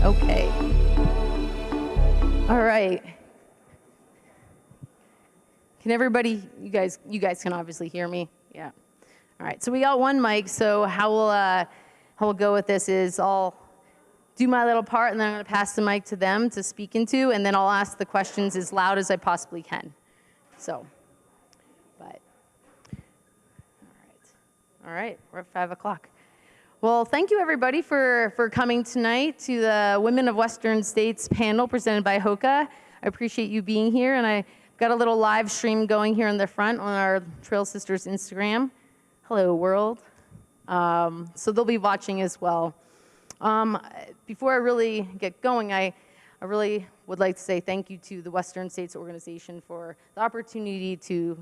Okay. All right. Can everybody, you guys can obviously hear me? Yeah. All right, so we got one mic, so how we'll go with this is I'll do my little part, and then I'm going to pass the mic to them to speak into, and then I'll ask the questions as loud as I possibly can. So, but, all right, we're at 5 o'clock. Well, thank you everybody for coming tonight to the Women of Western States panel presented by HOCA. I appreciate you being here, and I got a little live stream going here in the front on our Trail Sisters Instagram. Hello, world. So they'll be watching as well. Before I really get going, I really would like to say thank you to the Western States Organization for the opportunity to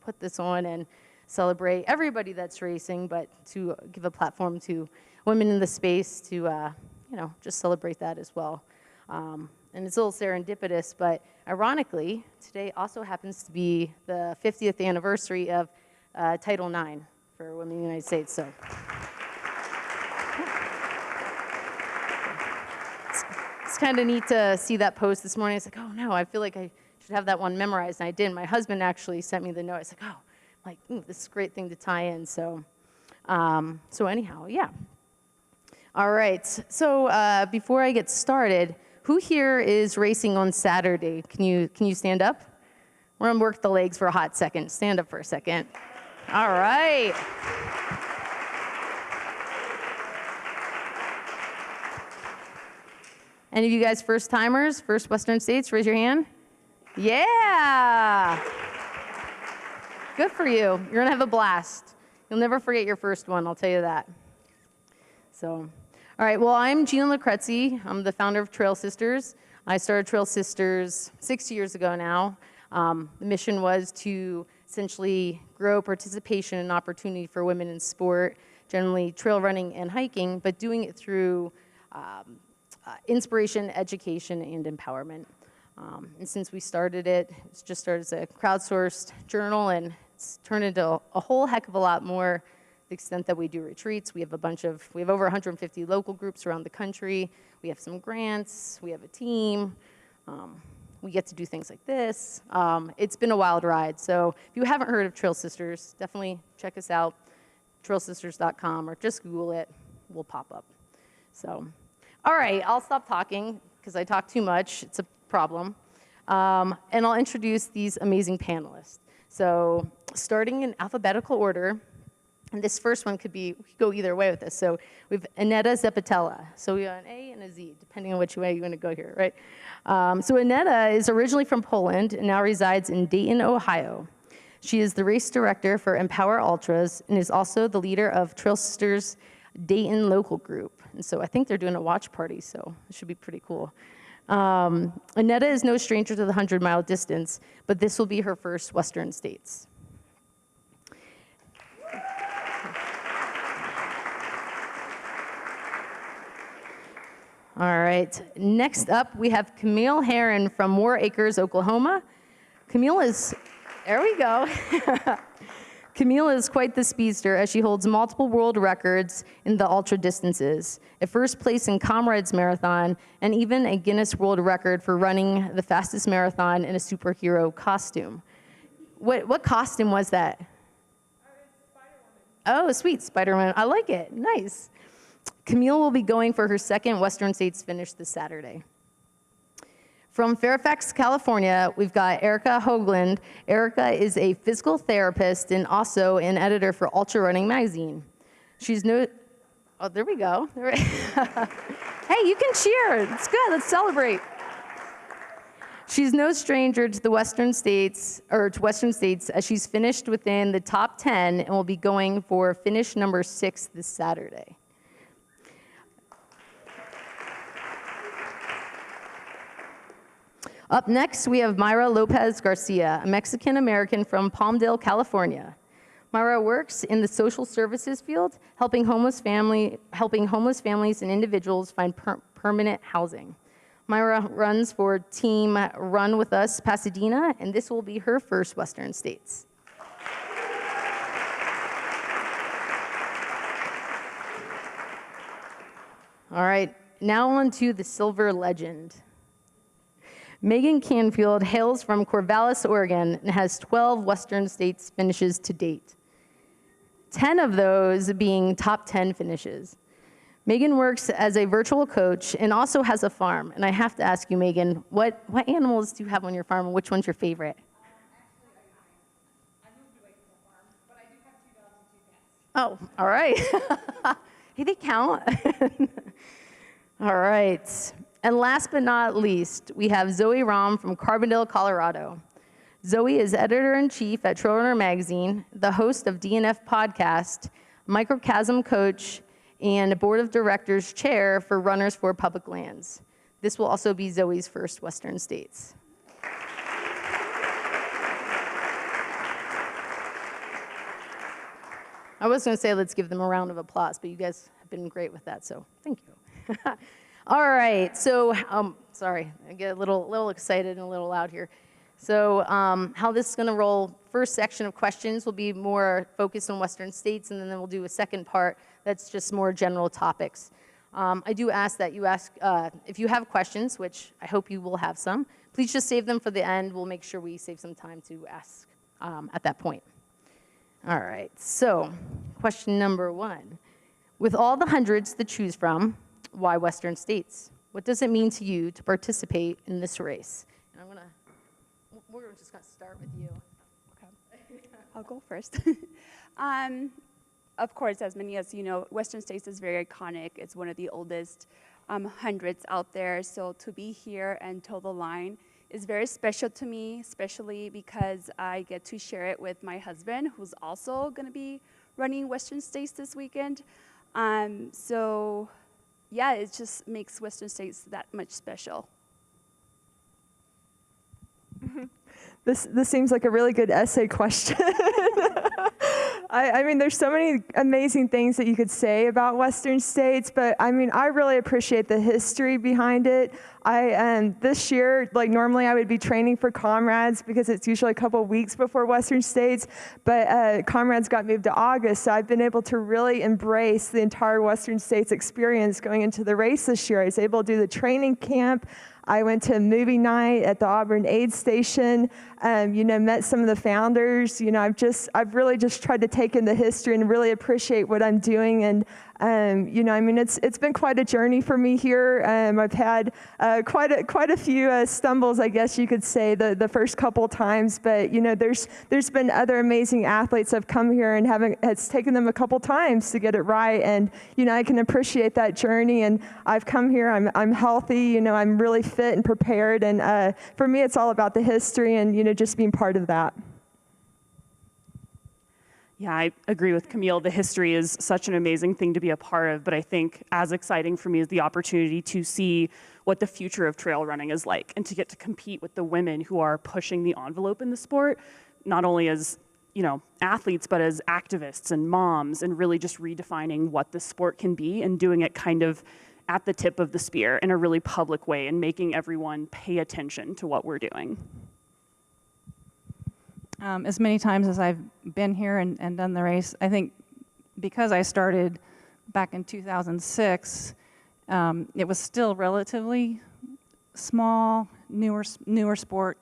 put this on and celebrate everybody that's racing, but to give a platform to women in the space to, you know, just celebrate that as well. And it's a little serendipitous, but ironically, today also happens to be the 50th anniversary of Title IX for women in the United States. So it's kind of neat to see that post this morning. It's like, oh no, I feel like I should have that one memorized, and I did. My husband actually sent me the note. I was like, oh, like, this is a great thing to tie in. So, so anyhow, yeah. All right. So before I get started, who here is racing on Saturday? Can you stand up? We're gonna work the legs for a hot second. Stand up for a second. All right. Any of you guys first timers, first Western States? Raise your hand. Yeah. Good for you. You're gonna have a blast. You'll never forget your first one, I'll tell you that. So, all right, well, I'm Gina Lucrezi. I'm the founder of Trail Sisters. I started Trail Sisters 6 years ago now. The mission was to essentially grow participation and opportunity for women in sport, generally trail running and hiking, but doing it through inspiration, education, and empowerment. And since we started it, it's just started as a crowdsourced journal, and it's turned into a whole heck of a lot more to the extent that we do retreats. We have over 150 local groups around the country. We have some grants. We have a team. We get to do things like this. It's been a wild ride. So if you haven't heard of Trail Sisters, definitely check us out, trailsisters.com, or just Google it. We'll pop up. So, all right, I'll stop talking because I talk too much. It's a problem. And I'll introduce these amazing panelists. So starting in alphabetical order, And this first one could go either way with this. So we have Aneta Zeppettella. So we have an A and a Z, depending on which way you want to go here, right? So Aneta is originally from Poland and now resides in Dayton, Ohio. She is the race director for Empower Ultras and is also the leader of Trail Sisters Dayton local group. And so I think they're doing a watch party, so it should be pretty cool. Aneta is no stranger to the 100-mile distance, but this will be her first Western States. All right, next up we have Camille Herron from War Acres, Oklahoma. Camille is, there we go. Camille is quite the speedster as she holds multiple world records in the ultra distances, a first place in Comrades Marathon, and even a Guinness World Record for running the fastest marathon in a superhero costume. What costume was that? Spider-Woman. Oh, sweet, Spider-Man. I like it. Nice. Camille will be going for her second Western States finish this Saturday. From Fairfax, California, we've got Erika Hoagland. Erika is a physical therapist and also an editor for Ultra Running Magazine. She's no, oh, there we go. Hey, you can cheer. It's good. Let's celebrate. She's no stranger to the Western States, as she's finished within the top 10 and will be going for finish number 6 this Saturday. Up next, we have Mayra Lopez Garcia, a Mexican-American from Palmdale, California. Mayra works in the social services field, helping homeless families and individuals find permanent housing. Mayra runs for Team Run With Us Pasadena, and this will be her first Western States. All right, now on to the silver legend. Meghan Canfield hails from Corvallis, Oregon, and has 12 Western States finishes to date, 10 of those being top 10 finishes. Meghan works as a virtual coach and also has a farm. And I have to ask you, Meghan, what animals do you have on your farm, and which one's your favorite? Actually, I moved away from the farm, but I do have 2 dogs and 2 cats. Oh, all right. Hey, they count. All right. And last but not least, we have Zoe Rom from Carbondale, Colorado. Zoe is editor-in-chief at Trail Runner Magazine, the host of DNF podcast, microchasm coach, and board of directors chair for Runners for Public Lands. This will also be Zoe's first Western States. I was going to say let's give them a round of applause, but you guys have been great with that, so thank you. All right, so, sorry, I get a little excited and a little loud here. So how this is gonna roll, first section of questions will be more focused on Western States, and then we'll do a second part that's just more general topics. I do ask that you ask, if you have questions, which I hope you will have some, please just save them for the end. We'll make sure we save some time to ask at that point. All right, so question number 1. With all the hundreds to choose from, why Western States? What does it mean to you to participate in this race? And we're just gonna start with you. Okay. I'll go first. Of course, as many as you know, Western States is very iconic. It's one of the oldest hundreds out there. So to be here and toe the line is very special to me, especially because I get to share it with my husband, who's also gonna be running Western States this weekend. So yeah, it just makes Western States that much special. This seems like a really good essay question. I mean, there's so many amazing things that you could say about Western States, but I mean, I really appreciate the history behind it. This year, like normally I would be training for Comrades because it's usually a couple weeks before Western States, but Comrades got moved to August, so I've been able to really embrace the entire Western States experience going into the race this year. I was able to do the training camp. I went to a movie night at the Auburn Aid Station, met some of the founders. I've really just tried to take in the history and really appreciate what I'm doing. And You know, I mean, it's been quite a journey for me here. I've had quite a few stumbles, I guess you could say, the first couple times. But you know, there's been other amazing athletes that have come here and it's taken them a couple times to get it right. And you know, I can appreciate that journey. And I've come here. I'm healthy. You know, I'm really fit and prepared. And for me, it's all about the history and you know, just being part of that. Yeah, I agree with Camille. The history is such an amazing thing to be a part of, but I think as exciting for me is the opportunity to see what the future of trail running is like and to get to compete with the women who are pushing the envelope in the sport, not only as, you know, athletes, but as activists and moms, and really just redefining what the sport can be and doing it kind of at the tip of the spear in a really public way and making everyone pay attention to what we're doing. As many times as I've been here and done the race, I think because I started back in 2006, it was still relatively small, newer sport,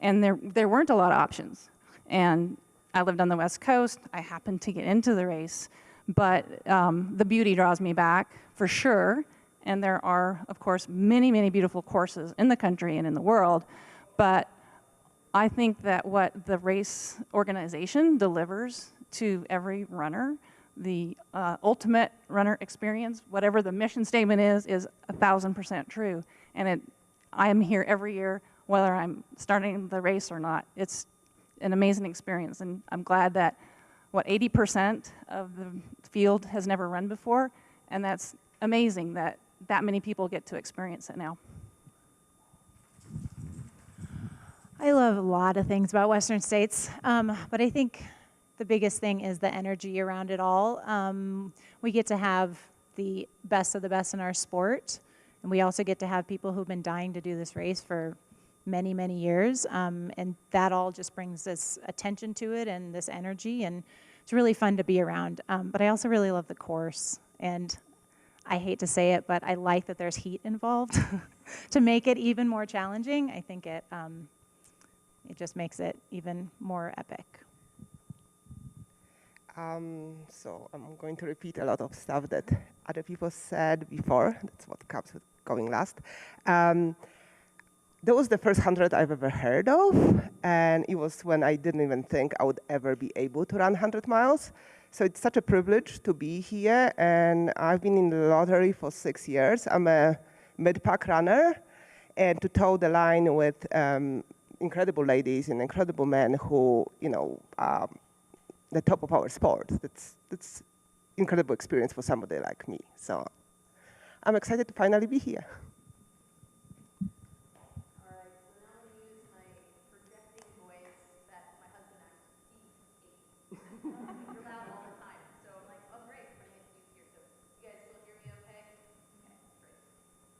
and there weren't a lot of options. And I lived on the West Coast. I happened to get into the race, but the beauty draws me back for sure. And there are, of course, many, many beautiful courses in the country and in the world, but I think that what the race organization delivers to every runner, the ultimate runner experience, whatever the mission statement is 1,000% true. And I am here every year, whether I'm starting the race or not. It's an amazing experience, and I'm glad that, 80% of the field has never run before, and that's amazing that many people get to experience it now. I love a lot of things about Western States, but I think the biggest thing is the energy around it all. We get to have the best of the best in our sport, and we also get to have people who've been dying to do this race for many, many years, and that all just brings this attention to it and this energy, and it's really fun to be around. But I also really love the course, and I hate to say it, but I like that there's heat involved to make it even more challenging. I think it just makes it even more epic. So I'm going to repeat a lot of stuff that other people said before. That's what comes with going last. That was the first 100 I've ever heard of, and it was when I didn't even think I would ever be able to run 100 miles. So it's such a privilege to be here, and I've been in the lottery for 6 years. I'm a mid-pack runner, and to toe the line with incredible ladies and incredible men who, you know, the top of our sport. That's incredible experience for somebody like me. So I'm excited to finally be here. All right, so now I'm going to use my projecting voice that my husband actually hates. You're loud all the time. So I'm like, oh great, we're going to get used here. So you guys still hear me okay? Okay, great.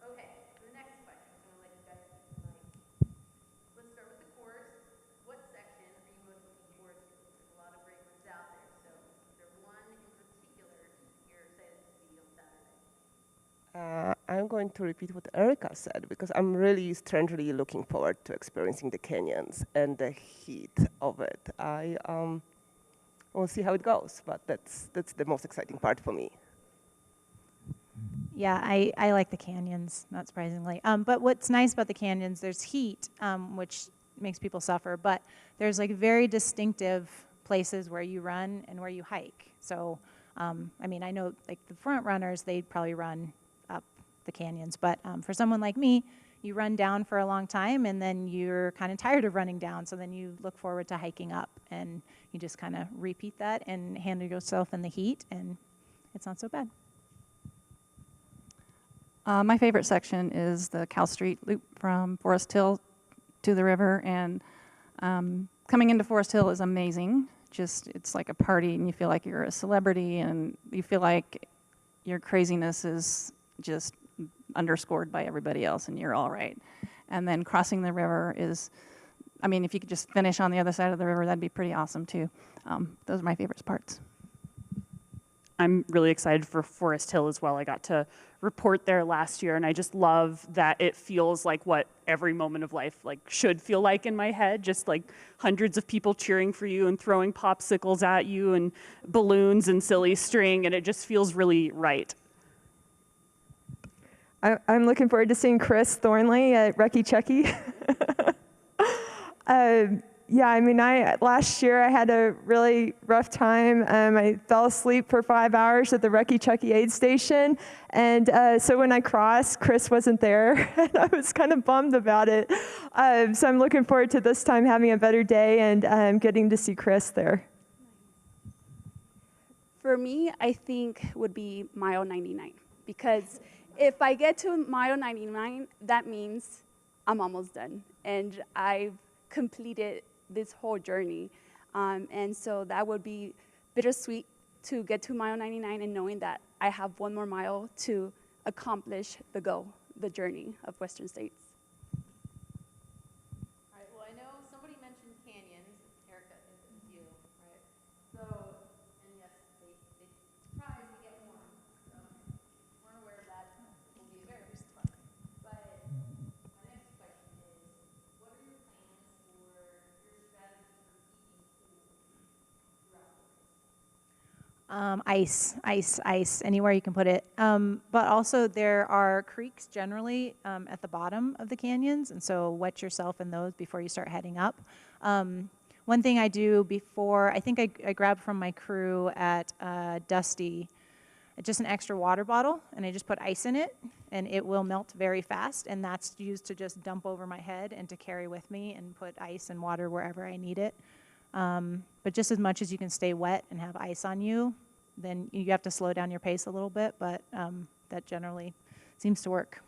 Okay, so the next question, I'm going to let you guys keep the mic. Let's start with the course. What section are you most looking forward to? There's a lot of great ones out there. So is there one in particular you're excited to see on Saturday? I'm going to repeat what Erika said, because I'm really strangely looking forward to experiencing the canyons and the heat of it. We'll see how it goes, but that's the most exciting part for me. Yeah, I like the canyons, not surprisingly. But what's nice about the canyons, there's heat, which makes people suffer, but there's like very distinctive places where you run and where you hike. So, I mean, I know like the front runners, they'd probably run up the canyons, but for someone like me, you run down for a long time and then you're kind of tired of running down, so then you look forward to hiking up, and you just kind of repeat that and handle yourself in the heat, and it's not so bad. My favorite section is the Cal Street loop from Forest Hill to the river, and coming into Forest Hill is amazing. Just, it's like a party, and you feel like you're a celebrity, and you feel like your craziness is just underscored by everybody else, and you're all right. And then crossing the river is, I mean, if you could just finish on the other side of the river, that'd be pretty awesome too. Those are my favorite parts. I'm really excited for Forest Hill as well. I got to report there last year, and I just love that it feels like what every moment of life like should feel like in my head, just like hundreds of people cheering for you and throwing popsicles at you and balloons and silly string, and it just feels really right. I'm looking forward to seeing Chris Thornley at Recce Chucky. Yeah, I mean, last year I had a really rough time. I fell asleep for 5 hours at the Recce Chucky aid station. And so when I crossed, Chris wasn't there. And I was kind of bummed about it. So I'm looking forward to this time having a better day and getting to see Chris there. For me, I think would be mile 99. Because if I get to mile 99, that means I'm almost done. And I've completed this whole journey. And so that would be bittersweet to get to mile 99 and knowing that I have one more mile to accomplish the goal, the journey of Western States. All right, well, I know somebody mentioned canyons. Erika, I think it was you, right? So, and yes, they surprise, they get warm. So, we're aware of that. Will be very fun. But my next question is, what are your plans for your strategy for keeping cool throughout the race? Ice, anywhere you can put it. But also there are creeks generally at the bottom of the canyons, and so wet yourself in those before you start heading up. One thing I do before, I think I grabbed from my crew at Dusty, just an extra water bottle, and I just put ice in it, and it will melt very fast, and that's used to just dump over my head and to carry with me and put ice and water wherever I need it. But just as much as you can stay wet and have ice on you, then you have to slow down your pace a little bit, but that generally seems to work.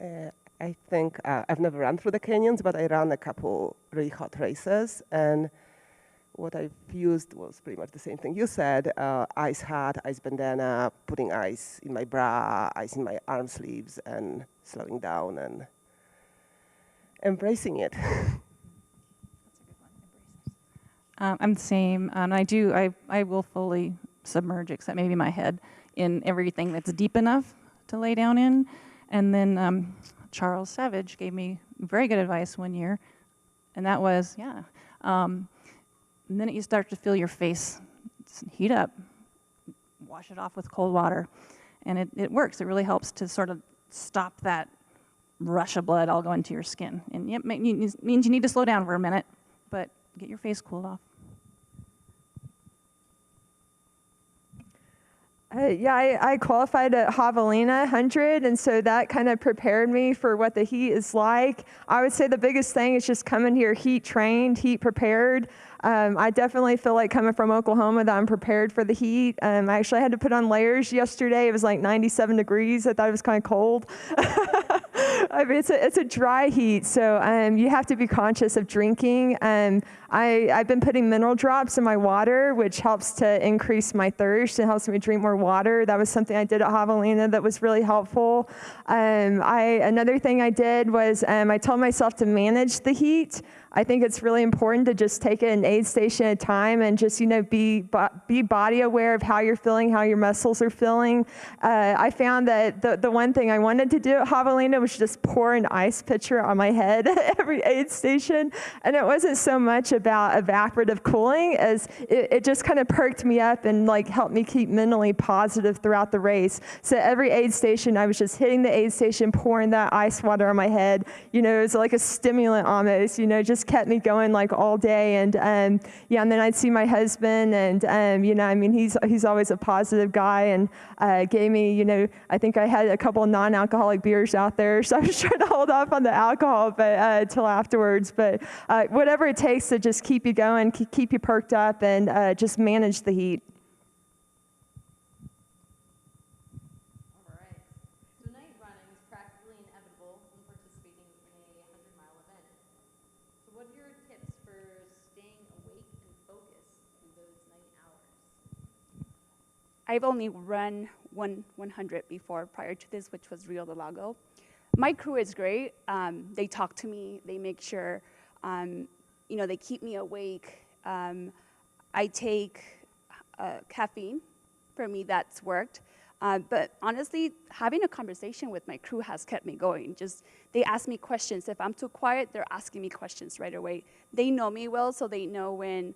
I think I've never run through the canyons, but I ran a couple really hot races, and what I've used was pretty much the same thing you said, ice hat, ice bandana, putting ice in my bra, ice in my arm sleeves, and slowing down and embracing it. I'm the same, and I will fully submerge, except maybe my head, in everything that's deep enough to lay down in. And then Charles Savage gave me very good advice one year, and that was, the minute you start to feel your face heat up, wash it off with cold water. And it works. It really helps to sort of stop that rush of blood all going to your skin. And it means you need to slow down for a minute, but get your face cooled off. I qualified at Javelina 100, and so that kind of prepared me for what the heat is like. I would say the biggest thing is just coming here heat trained, heat prepared. I definitely feel like coming from Oklahoma that I'm prepared for the heat. I actually had to put on layers yesterday. It was like 97 degrees. I thought it was kind of cold. I mean, it's a dry heat, so you have to be conscious of drinking. I've been putting mineral drops in my water, which helps to increase my thirst. It helps me drink more water. That was something I did at Javelina that was really helpful. Another thing I did was I told myself to manage the heat. I think it's really important to just take it an aid station at a time and just, be body aware of how you're feeling, how your muscles are feeling. I found that the one thing I wanted to do at Javelina was just pour an ice pitcher on my head at every aid station. And it wasn't so much about evaporative cooling as it just kind of perked me up and helped me keep mentally positive throughout the race. So every aid station, I was just hitting the aid station, pouring that ice water on my head. It was like a stimulant almost, just kept me going all day. And and then I'd see my husband, and he's always a positive guy, and gave me, I think I had a couple of non-alcoholic beers out there, so I was trying to hold off on the alcohol, but till afterwards. But whatever it takes to just keep you going, keep you perked up, and just manage the heat. I've only run 100 before prior to this, which was Rio de Lago. My crew is great. They talk to me. They make sure, they keep me awake. I take caffeine. For me, that's worked. But honestly, having a conversation with my crew has kept me going. Just, they ask me questions. If I'm too quiet, they're asking me questions right away. They know me well, so they know when,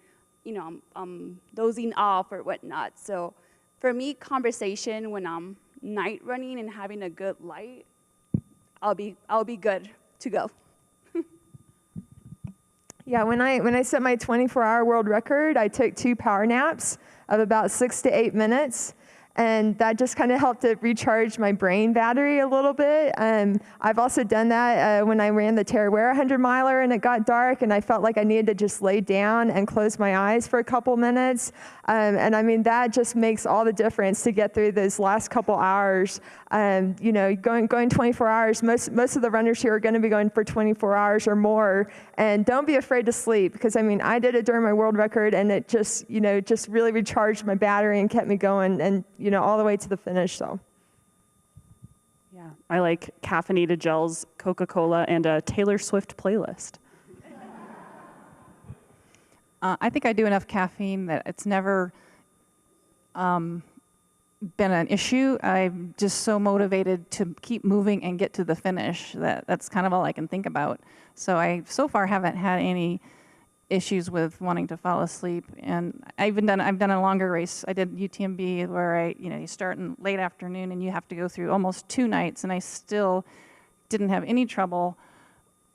I'm dozing off or whatnot. So for me, conversation when I'm night running and having a good light, I'll be good to go. Yeah, when I set my 24-hour world record, I took 2 power naps of about 6 to 8 minutes. And that just kind of helped to recharge my brain battery a little bit. I've also done that when I ran the Tarawera 100-miler and it got dark and I felt like I needed to just lay down and close my eyes for a couple minutes. And I mean, that just makes all the difference to get through those last couple hours. Going 24 hours, most of the runners here are going to be going for 24 hours or more. And don't be afraid to sleep, because I mean, I did it during my world record and it just really recharged my battery and kept me going, and all the way to the finish. So Yeah, I like caffeinated gels, Coca-Cola, and a Taylor Swift playlist. I think I do enough caffeine that it's never been an issue. I'm just so motivated to keep moving and get to the finish that's kind of all I can think about. So I so far haven't had any issues with wanting to fall asleep. And I've done a longer race. I did UTMB where you start in late afternoon and you have to go through almost 2 nights, and I still didn't have any trouble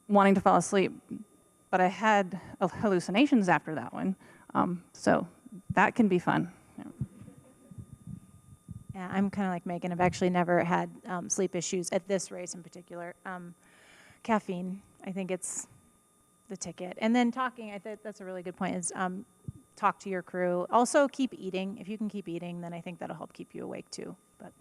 wanting to fall asleep. But I had hallucinations after that one. So that can be fun. Yeah, I'm kind of like Megan. I've actually never had sleep issues at this race in particular. Caffeine, I think it's the ticket. And then talking, I think that's a really good point, is talk to your crew. Also keep eating. If you can keep eating, then I think that'll help keep you awake too. But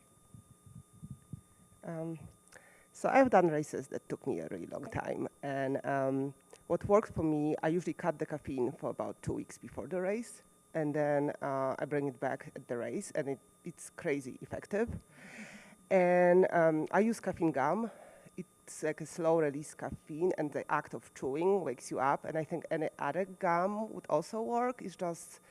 So I've done races that took me a really long time. And what works for me, I usually cut the caffeine for about 2 weeks before the race. And then I bring it back at the race, and it's crazy effective. And I use caffeine gum. It's like a slow-release caffeine, and the act of chewing wakes you up. And I think any other gum would also work. It's just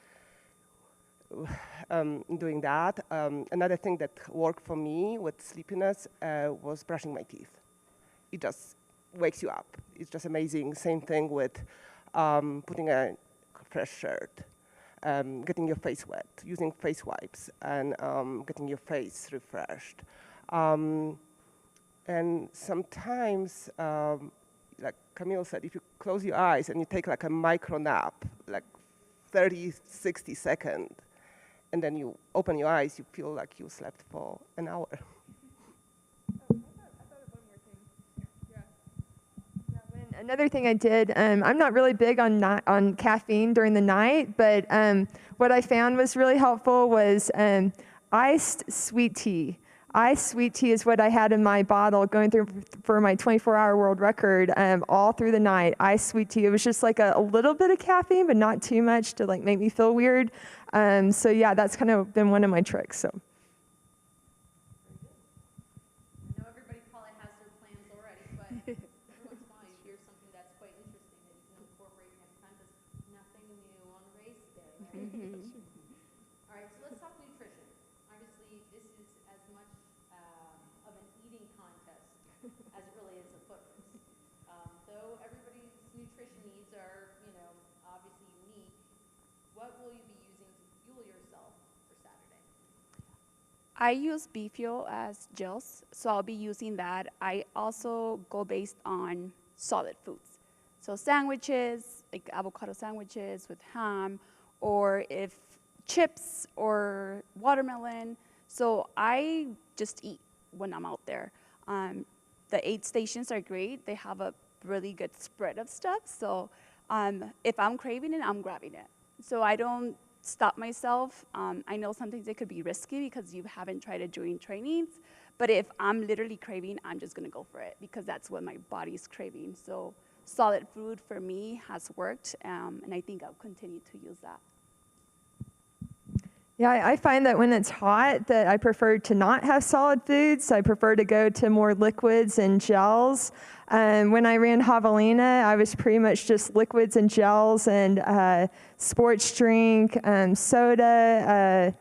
doing that. Another thing that worked for me with sleepiness was brushing my teeth. It just wakes you up. It's just amazing. Same thing with putting a fresh shirt. Getting your face wet, using face wipes, and getting your face refreshed. And sometimes, like Camille said, if you close your eyes and you take like a micro nap, like 30, 60 seconds, and then you open your eyes, you feel like you slept for an hour. Another thing I did, I'm not really big on caffeine during the night, but what I found was really helpful was iced sweet tea. Iced sweet tea is what I had in my bottle going through for my 24-hour world record all through the night. Iced sweet tea. It was just like a little bit of caffeine, but not too much to like make me feel weird. So yeah, that's kind of been one of my tricks. So. I know everybody probably has their plans already, but every once in a while you hear something that's quite interesting that you can incorporate next time, because nothing new on race day. Right? All right, so let's talk nutrition. Obviously, this is as much of an eating contest as it really is a foot race. Though everybody's nutrition needs are, obviously unique, what will you be using to fuel yourself for Saturday? I use bee fuel as gels, so I'll be using that. I also go based on solid foods. So sandwiches, like avocado sandwiches with ham, or if chips or watermelon. So I just eat when I'm out there. The aid stations are great. They have a really good spread of stuff. So if I'm craving it, I'm grabbing it. So I don't stop myself. I know sometimes it could be risky because you haven't tried it during trainings, but if I'm literally craving, I'm just gonna go for it because that's what my body's craving. So solid food for me has worked, and I think I'll continue to use that. Yeah, I find that when it's hot that I prefer to not have solid foods. I prefer to go to more liquids and gels. When I ran Javelina, I was pretty much just liquids and gels and sports drink, soda.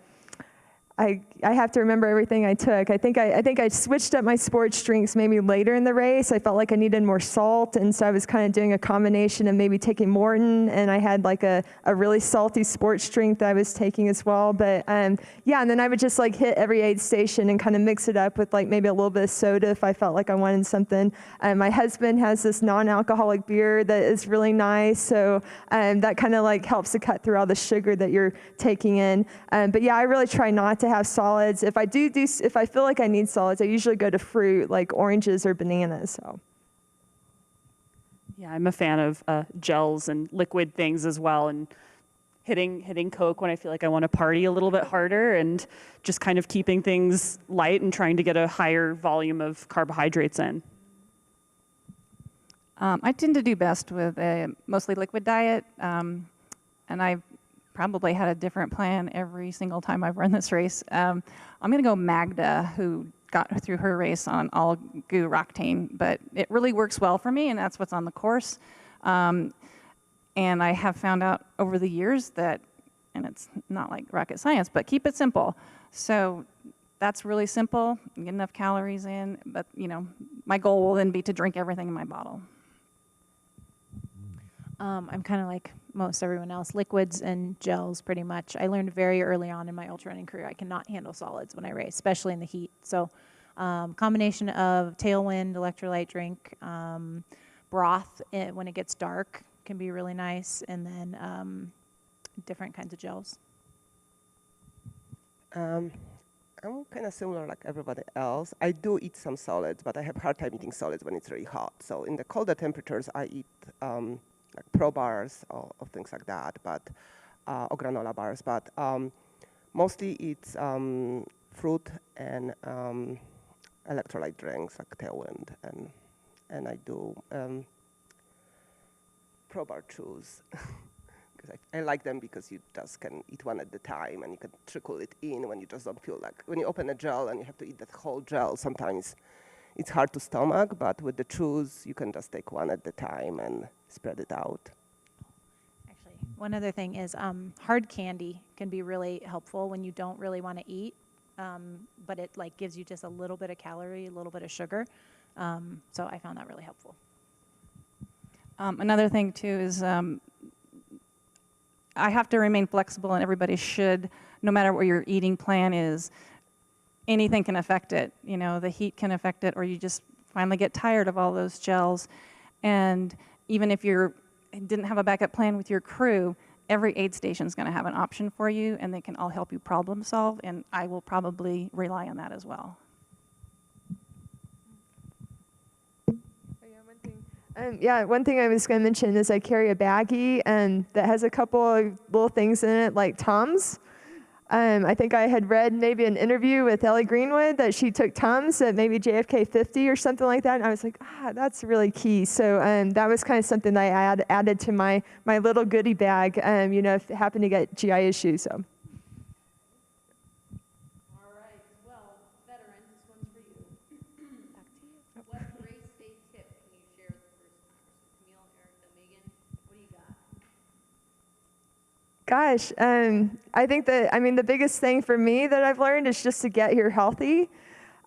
I have to remember everything I took. I think I switched up my sports drinks maybe later in the race. I felt like I needed more salt, and so I was kind of doing a combination of maybe taking Morton, and I had like a really salty sports drink that I was taking as well. But yeah, and then I would just like hit every aid station and kind of mix it up with like maybe a little bit of soda if I felt like I wanted something. My husband has this non-alcoholic beer that is really nice, so that kind of like helps to cut through all the sugar that you're taking in. But yeah, I really try not to have solids. If I if I feel like I need solids, I usually go to fruit like oranges or bananas. So. Yeah, I'm a fan of gels and liquid things as well, and hitting Coke when I feel like I want to party a little bit harder, and just kind of keeping things light and trying to get a higher volume of carbohydrates in. I tend to do best with a mostly liquid diet, and I've probably had a different plan every single time I've run this race. I'm going to go Magda, who got through her race on all goo Roctane, but it really works well for me, and that's what's on the course. And I have found out over the years that, and it's not like rocket science, but keep it simple. So that's really simple, get enough calories in, but you know, my goal will then be to drink everything in my bottle. I'm kind of like most everyone else, liquids and gels pretty much. I learned very early on in my ultra running career I cannot handle solids when I race, especially in the heat. So combination of Tailwind electrolyte drink, broth when it gets dark can be really nice, and then different kinds of gels. I'm kind of similar like everybody else. I do eat some solids, but I have a hard time eating solids when it's really hot. So in the colder temperatures, I eat like Pro bars or things like that, but or granola bars. But mostly it's fruit and electrolyte drinks like Tailwind, and I do Pro bar chews. Because I like them because you just can eat one at a time and you can trickle it in when you just don't feel like, when you open a gel and you have to eat that whole gel, sometimes it's hard to stomach, but with the chews, you can just take one at a time and spread it out. Actually, one other thing is hard candy can be really helpful when you don't really want to eat, but it like gives you just a little bit of calorie, a little bit of sugar. So I found that really helpful. Another thing too is I have to remain flexible, and everybody should, no matter what your eating plan is. Anything can affect it. You know, the heat can affect it, or you just finally get tired of all those gels. And even if you didn't have a backup plan with your crew, every aid station is going to have an option for you, and they can all help you problem solve, and I will probably rely on that as well. Yeah, one thing I was going to mention is I carry a baggie that has a couple of little things in it, like Tums. I think I had read maybe an interview with Ellie Greenwood that she took Tums at maybe JFK 50 or something like that, and I was like, that's really key. So that was kind of something that I added to my little goodie bag, you know, if I happen to get GI issues. So. All right. Well, veterans, this one's for you. Back to you. What race day tip can you share with the first timers? Camille, Erika, Megan, what do you got? Gosh, I think that, the biggest thing for me that I've learned is just to get here healthy.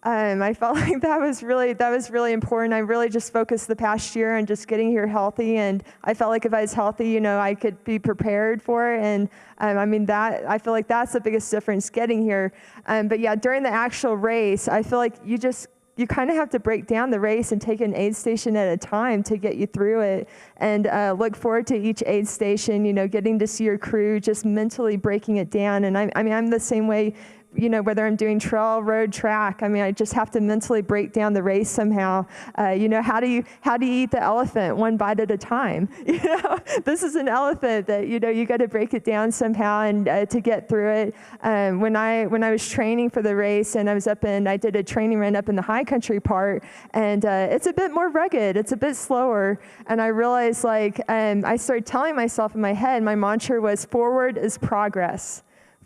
I felt like that was really important. I really just focused the past year on just getting here healthy, and I felt like if I was healthy, you know, I could be prepared for it. And I feel like that's the biggest difference, getting here. But yeah, during the actual race, I feel like you kind of have to break down the race and take an aid station at a time to get you through it, and look forward to each aid station, you know, getting to see your crew, just mentally breaking it down. And I'm the same way, you know, whether I'm doing trail, road, track. I just have to mentally break down the race somehow. You know, how do you eat the elephant one bite at a time? You know, this is an elephant that, you know, you got to break it down somehow and to get through it. When I was training for the race, and I did a training run up in the high country part, and it's a bit more rugged, it's a bit slower, and I realized I started telling myself in my head, my mantra was, forward is progress.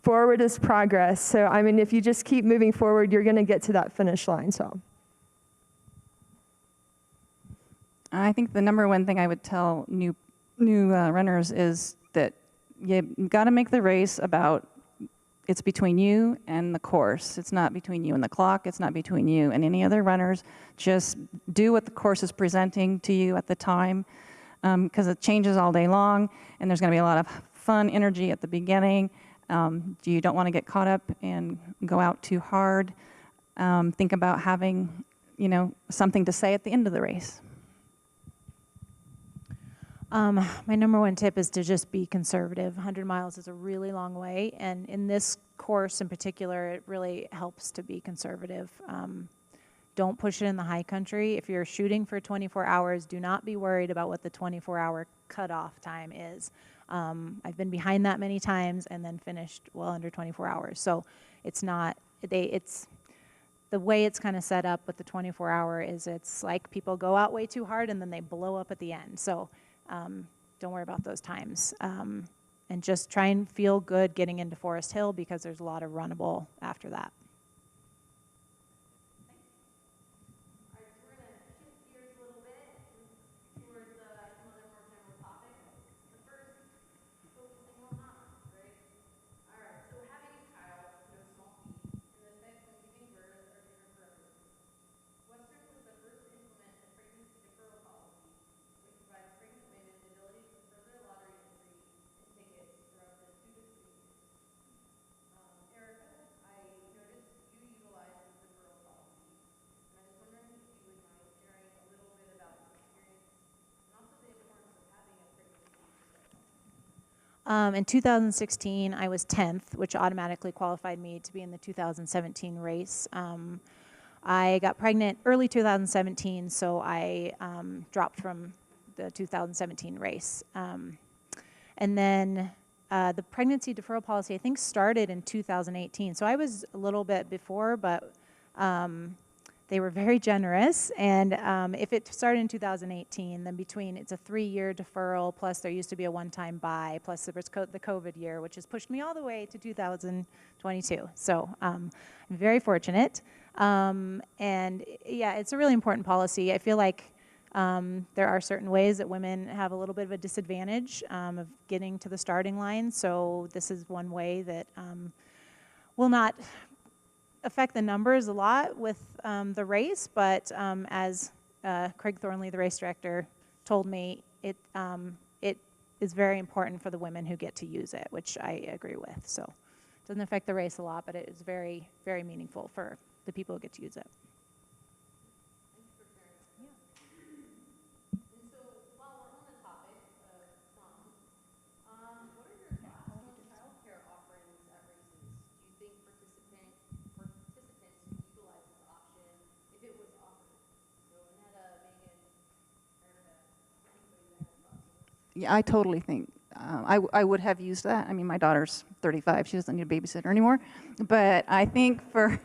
forward is progress. So, I mean, if you just keep moving forward, you're going to get to that finish line. So, I think the number one thing I would tell new runners is that you got to make the race about, it's between you and the course. It's not between you and the clock. It's not between you and any other runners. Just do what the course is presenting to you at the time, because it changes all day long, and there's going to be a lot of fun energy at the beginning. You don't want to get caught up and go out too hard. Think about having, something to say at the end of the race. My number one tip is to just be conservative. 100 miles is a really long way, and in this course in particular, it really helps to be conservative. Don't push it in the high country. If you're shooting for 24 hours, do not be worried about what the 24-hour cutoff time is. I've been behind that many times and then finished well under 24 hours. So it's not, it's the way it's kind of set up with the 24-hour is it's like people go out way too hard and then they blow up at the end. So don't worry about those times. And just try and feel good getting into Forest Hill because there's a lot of runnable after that. In 2016, I was 10th, which automatically qualified me to be in the 2017 race. I got pregnant early 2017, so I dropped from the 2017 race. And then the pregnancy deferral policy, I think, started in 2018. So I was a little bit before, but they were very generous. And if it started in 2018, then it's a 3-year deferral, plus there used to be a one-time buy, plus there was the COVID year, which has pushed me all the way to 2022. So I'm very fortunate. And yeah, it's a really important policy. I feel like there are certain ways that women have a little bit of a disadvantage of getting to the starting line. So this is one way that will not affect the numbers a lot with the race, but as Craig Thornley, the race director, told me, it is very important for the women who get to use it, which I agree with. So it doesn't affect the race a lot, but it is very, very meaningful for the people who get to use it. Yeah, I totally think I would have used that. I mean, my daughter's 35; she doesn't need a babysitter anymore. But I think for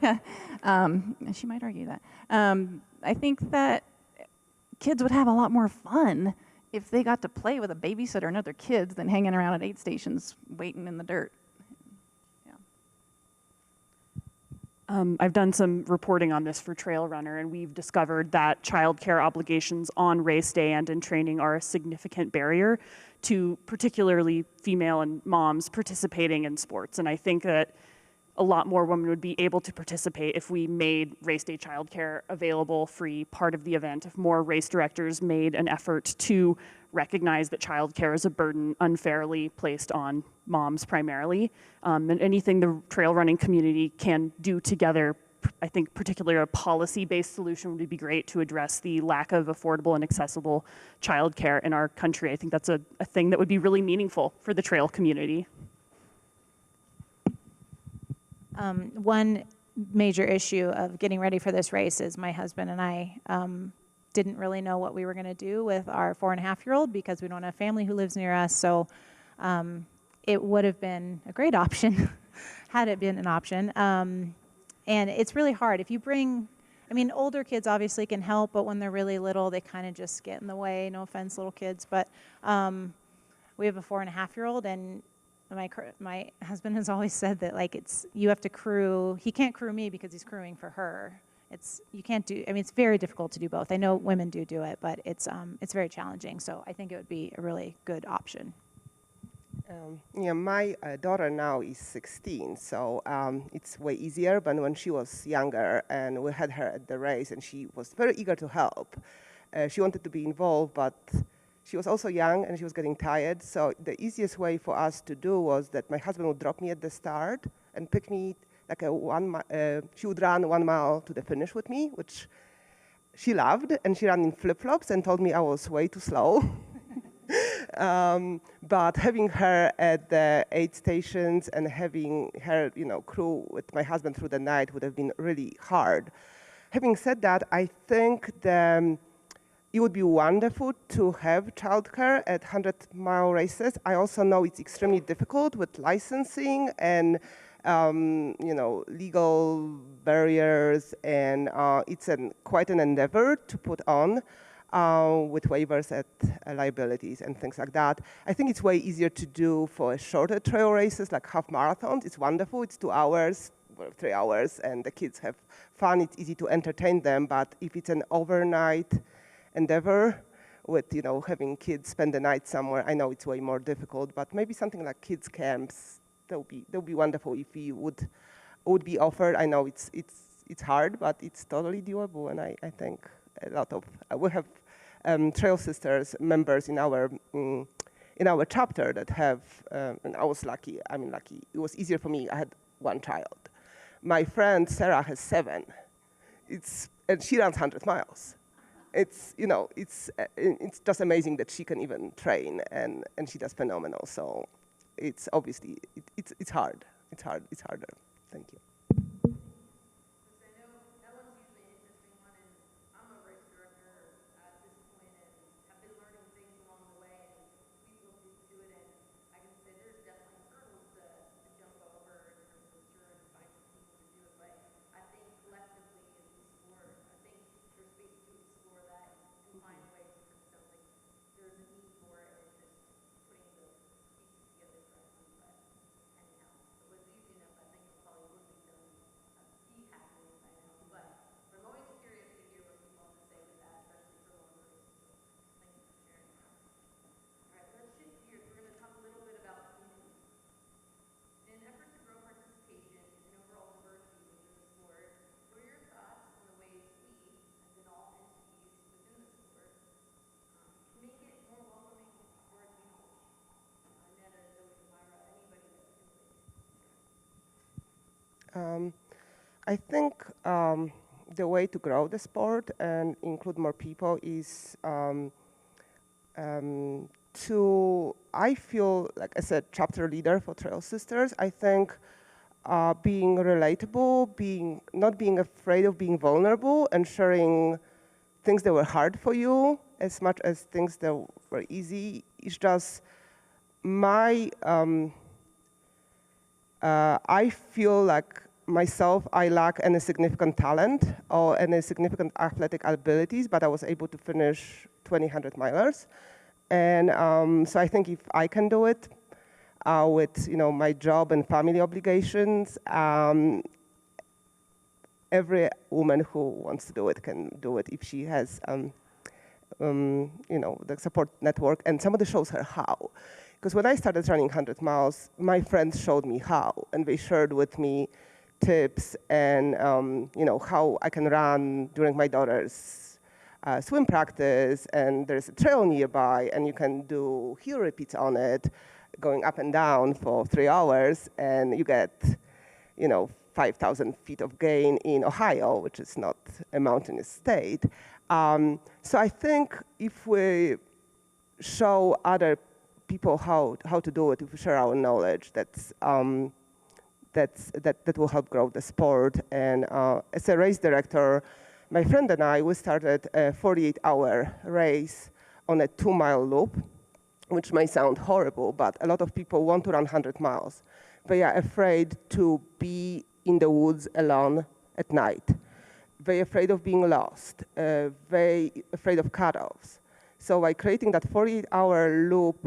she might argue that. I think that kids would have a lot more fun if they got to play with a babysitter and other kids than hanging around at aid stations waiting in the dirt. I've done some reporting on this for Trail Runner, and we've discovered that childcare obligations on race day and in training are a significant barrier to particularly female and moms participating in sports. And I think that a lot more women would be able to participate if we made race day childcare available, free, part of the event, if more race directors made an effort to recognize that childcare is a burden unfairly placed on moms primarily. And anything the trail running community can do together, I think particularly a policy-based solution would be great to address the lack of affordable and accessible childcare in our country. I think that's a thing that would be really meaningful for the trail community. One major issue of getting ready for this race is my husband and I didn't really know what we were going to do with our 4.5-year-old because we don't have family who lives near us. So it would have been a great option had it been an option. And it's really hard. If you bring, I mean, older kids obviously can help, but when they're really little, they kind of just get in the way. No offense, little kids. But we have a 4.5-year-old, and my husband has always said that like you have to crew. He can't crew me because he's crewing for her. You can't do. I mean, it's very difficult to do both. I know women do it, but it's very challenging. So I think it would be a really good option. Yeah, my daughter now is 16, so it's way easier. But when she was younger and we had her at the race and she was very eager to help, she wanted to be involved, but she was also young and she was getting tired. So the easiest way for us to do was that my husband would drop me at the start and pick me like she would run 1 mile to the finish with me, which she loved, and she ran in flip-flops and told me I was way too slow. But having her at the aid stations and having her, crew with my husband through the night would have been really hard. Having said that, I think it would be wonderful to have childcare at 100-mile races. I also know it's extremely difficult with licensing and legal barriers, and it's quite an endeavor to put on. With waivers at liabilities and things like that. I think it's way easier to do for shorter trail races like half marathons. It's wonderful, it's 2 hours, 3 hours, and the kids have fun, it's easy to entertain them, but if it's an overnight endeavor with, having kids spend the night somewhere, I know it's way more difficult, but maybe something like kids camps, that would be wonderful if we would be offered. I know it's hard, but it's totally doable, and I think a lot of we have Trail Sisters members in our chapter that have, and I was lucky. I mean, lucky. It was easier for me. I had 1 child. My friend Sarah has 7. And she runs 100 miles. It's just amazing that she can even train, and she does phenomenal. So it's obviously it's hard. It's harder. Thank you. I think the way to grow the sport and include more people is I feel like as a chapter leader for Trail Sisters, I think being relatable, not being afraid of being vulnerable and sharing things that were hard for you as much as things that were easy is just I feel like myself, I lack any significant talent or any significant athletic abilities, but I was able to finish 100 milers. And so I think if I can do it with my job and family obligations, every woman who wants to do it can do it if she has the support network and somebody shows her how. Because when I started running 100 miles, my friends showed me how, and they shared with me tips and how I can run during my daughter's swim practice, and there's a trail nearby, and you can do heel repeats on it, going up and down for 3 hours, and you get 5,000 feet of gain in Ohio, which is not a mountainous state. So I think if we show other people how to do it, if we share our knowledge, that will help grow the sport. And as a race director, my friend and I, we started a 48-hour race on a 2-mile loop, which may sound horrible, but a lot of people want to run 100 miles. They are afraid to be in the woods alone at night. They're afraid of being lost. They're afraid of cutoffs. So by creating that 48-hour loop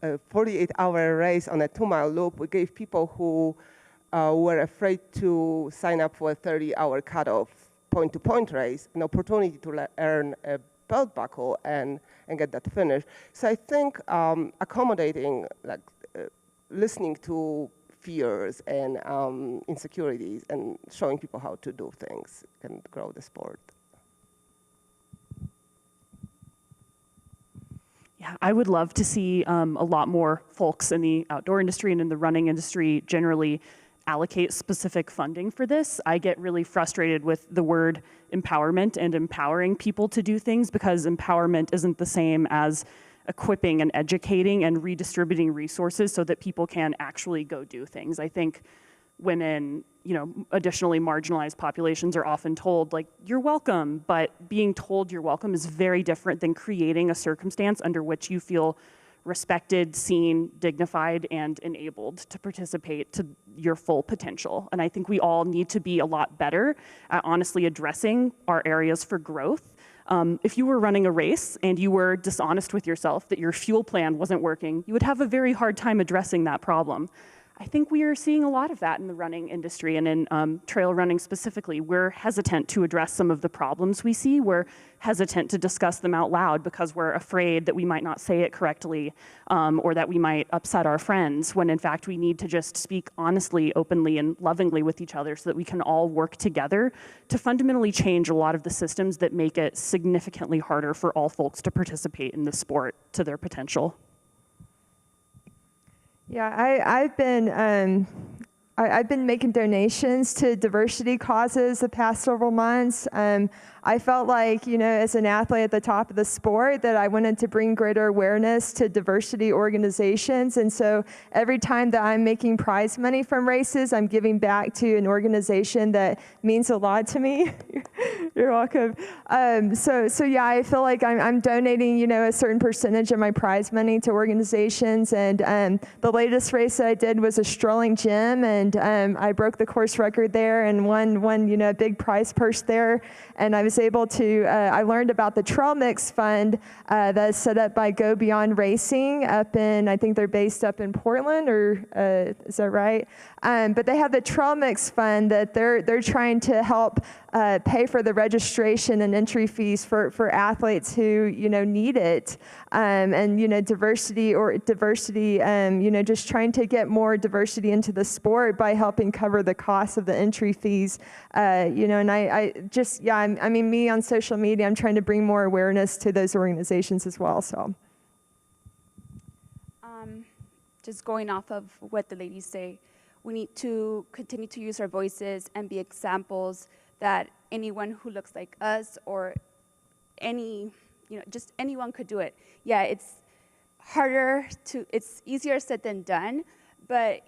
a 48-hour race on a 2-mile loop. We gave people who were afraid to sign up for a 30-hour cutoff point-to-point race an opportunity to earn a belt buckle and get that finish. So I think accommodating, like listening to fears and insecurities and showing people how to do things can grow the sport. Yeah, I would love to see a lot more folks in the outdoor industry and in the running industry generally allocate specific funding for this. I get really frustrated with the word empowerment and empowering people to do things, because empowerment isn't the same as equipping and educating and redistributing resources so that people can actually go do things. I think women, additionally marginalized populations are often told, like, you're welcome, but being told you're welcome is very different than creating a circumstance under which you feel respected, seen, dignified, and enabled to participate to your full potential. And I think we all need to be a lot better at honestly addressing our areas for growth. If you were running a race and you were dishonest with yourself that your fuel plan wasn't working, you would have a very hard time addressing that problem. I think we are seeing a lot of that in the running industry and in trail running specifically. We're hesitant to address some of the problems we see. We're hesitant to discuss them out loud because we're afraid that we might not say it correctly or that we might upset our friends, when in fact we need to just speak honestly, openly, and lovingly with each other so that we can all work together to fundamentally change a lot of the systems that make it significantly harder for all folks to participate in the sport to their potential. Yeah, I've been making donations to diversity causes the past several months. I felt like, as an athlete at the top of the sport, that I wanted to bring greater awareness to diversity organizations. And so every time that I'm making prize money from races, I'm giving back to an organization that means a lot to me. You're welcome. So yeah, I feel like I'm donating, a certain percentage of my prize money to organizations. And the latest race that I did was a strolling gym, and I broke the course record there and won a big prize purse there. And I was able to, I learned about the Trail Mix Fund that's set up by Go Beyond Racing up in, I think they're based up in Portland, or is that right? But they have the Trail Mix Fund that they're trying to help pay for the registration and entry fees for athletes who need it, and diversity, just trying to get more diversity into the sport by helping cover the cost of the entry fees, and I mean me on social media, I'm trying to bring more awareness to those organizations as well. So just going off of what the ladies say, we need to continue to use our voices and be examples that anyone who looks like us or just anyone could do it. Yeah, it's it's easier said than done, but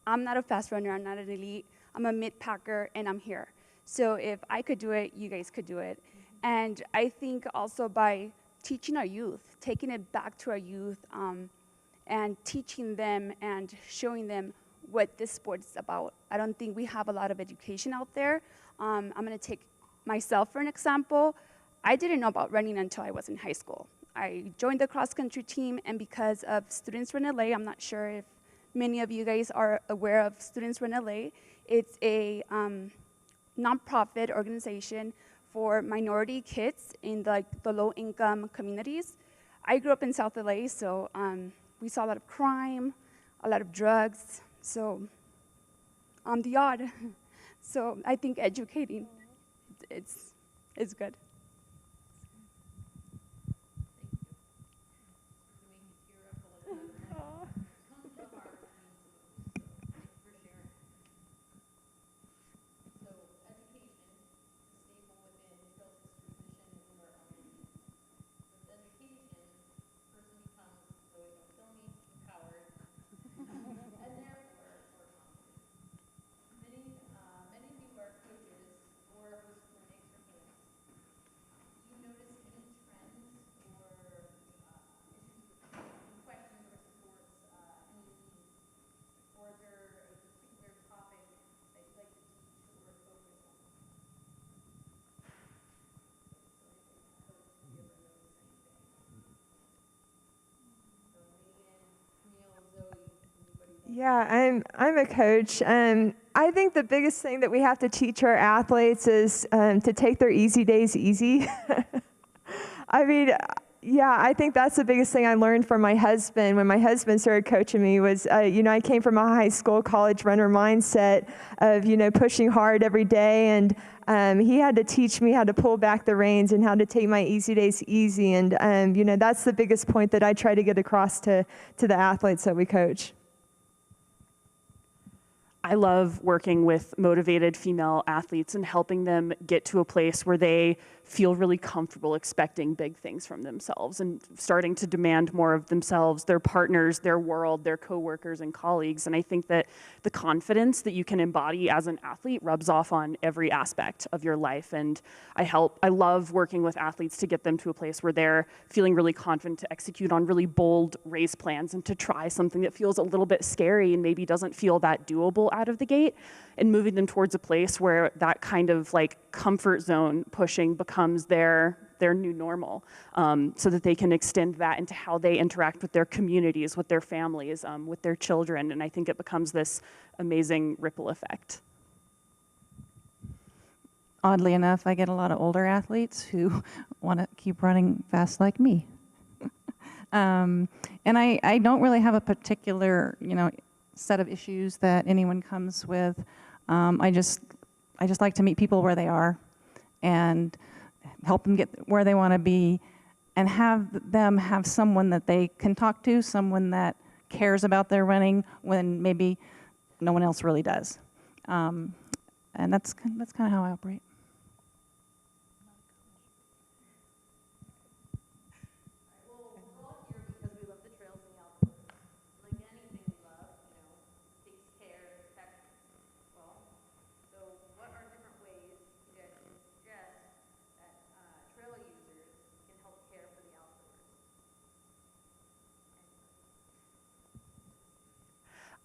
I'm not a fast runner, I'm not an elite, I'm a mid-packer, and I'm here. So if I could do it, you guys could do it. And I think also by teaching our youth, taking it back to our youth, and teaching them and showing them what this sport is about. I don't think we have a lot of education out there. I'm gonna take myself for an example. I didn't know about running until I was in high school. I joined the cross-country team, and because of Students Run LA, I'm not sure if many of you guys are aware of Students Run LA. It's a nonprofit organization for minority kids in the low-income communities. I grew up in South LA, so we saw a lot of crime, a lot of drugs, so I'm the odd. So I think educating, it's good. Yeah, I'm a coach, and I think the biggest thing that we have to teach our athletes is to take their easy days easy. I mean, yeah, I think that's the biggest thing I learned from my husband when my husband started coaching me was, I came from a high school, college runner mindset of, pushing hard every day, and he had to teach me how to pull back the reins and how to take my easy days easy, and that's the biggest point that I try to get across to the athletes that we coach. I love working with motivated female athletes and helping them get to a place where they feel really comfortable expecting big things from themselves and starting to demand more of themselves, their partners, their world, their coworkers and colleagues. And I think that the confidence that you can embody as an athlete rubs off on every aspect of your life. And I love working with athletes to get them to a place where they're feeling really confident to execute on really bold race plans and to try something that feels a little bit scary and maybe doesn't feel that doable out of the gate, and moving them towards a place where that kind of like comfort zone pushing becomes their new normal, so that they can extend that into how they interact with their communities, with their families, with their children. And I think it becomes this amazing ripple effect. Oddly enough, I get a lot of older athletes who want to keep running fast like me. And I don't really have a particular, set of issues that anyone comes with. I just like to meet people where they are and help them get where they want to be, and have them have someone that they can talk to, someone that cares about their running when maybe no one else really does. And that's kind of how I operate.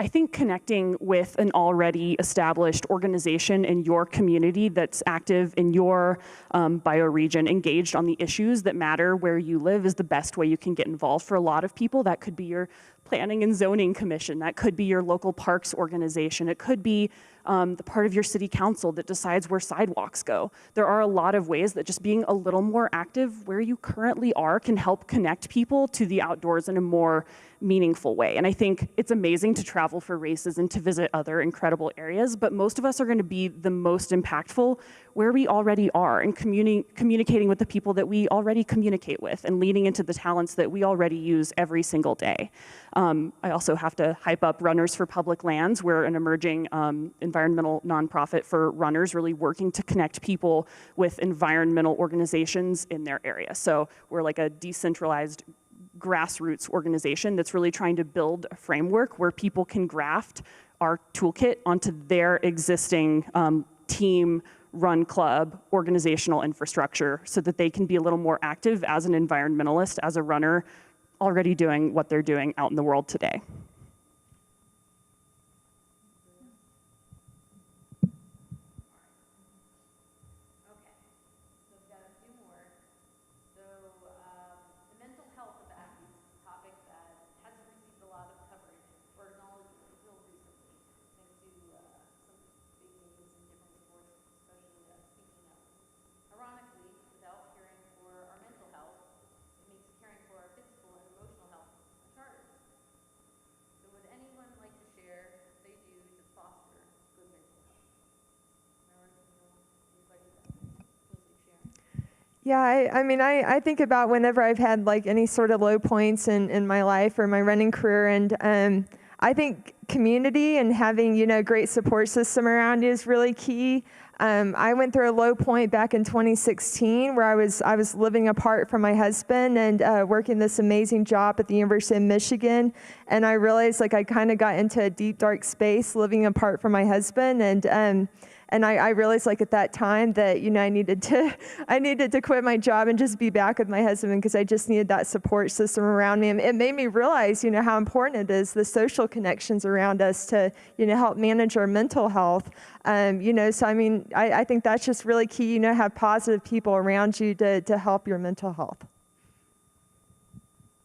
I think connecting with an already established organization in your community that's active in your bioregion, engaged on the issues that matter where you live, is the best way you can get involved. For a lot of people, that could be your planning and zoning commission. That could be your local parks organization. It could be the part of your city council that decides where sidewalks go. There are a lot of ways that just being a little more active where you currently are can help connect people to the outdoors in a more meaningful way. And I think it's amazing to travel for races and to visit other incredible areas, but most of us are going to be the most impactful where we already are, and communicating with the people that we already communicate with, and leaning into the talents that we already use every single day. I also have to hype up Runners for Public Lands. We're an emerging environmental nonprofit for runners, really working to connect people with environmental organizations in their area. So we're like a decentralized grassroots organization that's really trying to build a framework where people can graft our toolkit onto their existing team, run club, organizational infrastructure, so that they can be a little more active as an environmentalist, as a runner, already doing what they're doing out in the world today. Yeah, I think about whenever I've had like any sort of low points in my life or my running career, and I think community and having, great support system around you is really key. I went through a low point back in 2016 where I was living apart from my husband and working this amazing job at the University of Michigan, and I realized like I kind of got into a deep dark space living apart from my husband, and I realized like at that time that, I needed to quit my job and just be back with my husband, because I just needed that support system around me. And it made me realize, how important it is, the social connections around us to, help manage our mental health. So I think that's just really key, have positive people around you to help your mental health.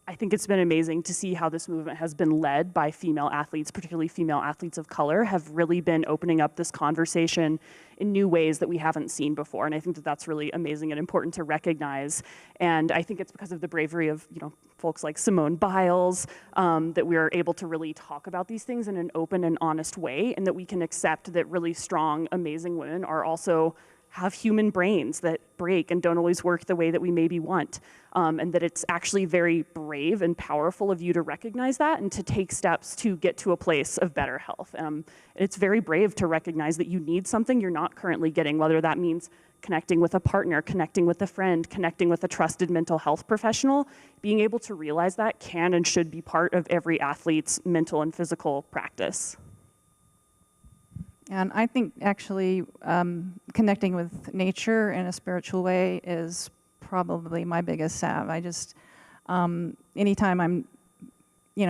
I think it's been amazing to see how this movement has been led by female athletes, particularly female athletes of color, have really been opening up this conversation in new ways that we haven't seen before. And I think that that's really amazing and important to recognize. And I think it's because of the bravery of, folks like Simone Biles, that we are able to really talk about these things in an open and honest way, and that we can accept that really strong, amazing women are also have human brains that break and don't always work the way that we maybe want. And that it's actually very brave and powerful of you to recognize that and to take steps to get to a place of better health. It's very brave to recognize that you need something you're not currently getting, whether that means connecting with a partner, connecting with a friend, connecting with a trusted mental health professional. Being able to realize that can and should be part of every athlete's mental and physical practice. And I think actually connecting with nature in a spiritual way is probably my biggest salve. I just, anytime I'm,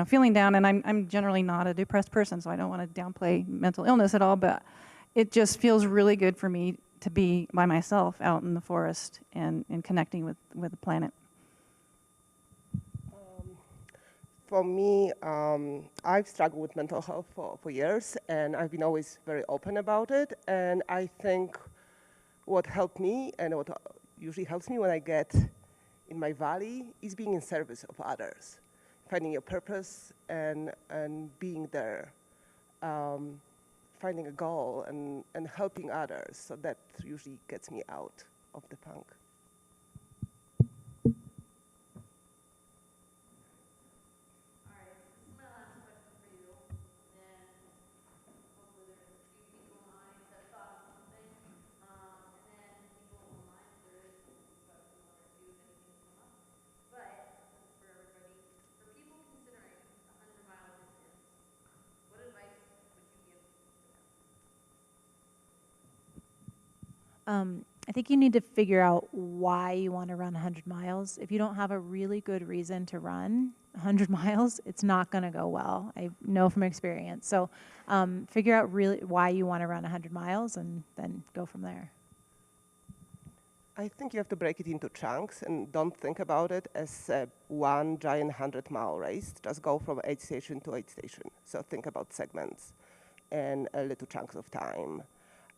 feeling down, and I'm generally not a depressed person, so I don't want to downplay mental illness at all, but it just feels really good for me to be by myself out in the forest and connecting with the planet. For me, I've struggled with mental health for years, and I've been always very open about it. And I think what helped me, and what usually helps me when I get in my valley, is being in service of others, finding your purpose and being there, finding a goal and helping others. So that usually gets me out of the funk. I think you need to figure out why you want to run 100 miles. If you don't have a really good reason to run 100 miles, it's not going to go well. I know from experience. So figure out really why you want to run 100 miles and then go from there. I think you have to break it into chunks and don't think about it as one giant 100-mile race. Just go from aid station to aid station. So think about segments and little chunks of time.